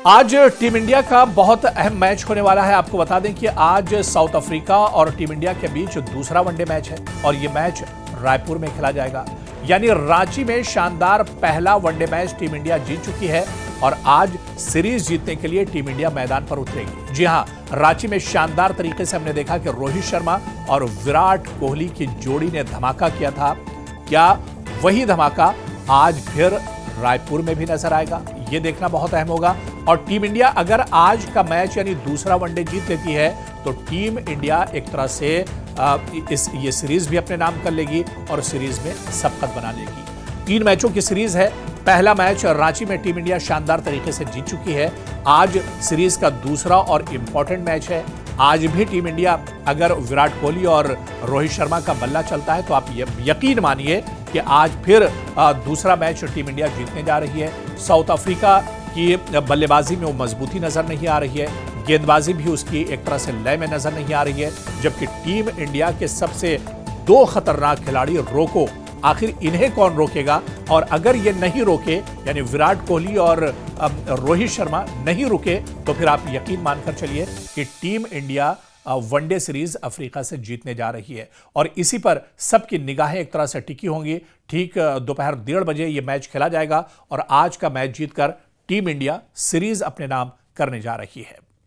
आज team India का बहुत अहम मैच होने वाला है। आपको बता दें कि आज साउथ अफ्रीका और टीम इंडिया के बीच दूसरा वनडे मैच है और यह मैच रायपुर में खेला जाएगा। यानी रांची में शानदार पहला वनडे मैच टीम इंडिया जीत चुकी है और आज सीरीज जीतने के लिए टीम इंडिया मैदान पर उतरेगी। जी हां, रांची में शानदार तरीके से हमने देखा कि रोहित शर्मा और विराट कोहली की जोड़ी ने धमाका किया था। क्या वही धमाका आज फिर रायपुर में भी नजर आएगा? यह देखना बहुत अहम होगा। और टीम इंडिया अगर आज का मैच यानी दूसरा वनडे जीत लेती है तो टीम इंडिया एक तरह से ये सीरीज भी अपने नाम कर लेगी और सीरीज में सबकत बना लेगी। 3 मैचों की सीरीज है। पहला मैच रांची में टीम इंडिया शानदार तरीके से जीत चुकी है। आज सीरीज का दूसरा और इंपॉर्टेंट मैच है। आज भी टीम इंडिया अगर विराट कोहली और रोहित शर्मा का बल्ला चलता है तो आप यकीन मानिए कि आज फिर दूसरा मैच टीम इंडिया जीतने जा रही है। साउथ अफ्रीका की बल्लेबाजी में वो मजबूती नजर नहीं आ रही है, गेंदबाजी भी उसकी एक तरह से लय में नजर नहीं आ रही है, जबकि टीम इंडिया के सबसे 2 खतरनाक खिलाड़ी रोको, आखिर इन्हें कौन रोकेगा? और अगर ये नहीं रोके यानी विराट कोहली और रोहित शर्मा नहीं रुके तो फिर आप यकीन मानकर चलिए कि team India one day series Africa से जीतने जा रही है। और इसी पर सबकी निगाहें एक तरह से टिकी होंगी। ठीक दोपहर 1:30 बजे ये मैच खेला जाएगा और आज का मैच जीतकर टीम इंडिया सीरीज अपने नाम करने जा रही है।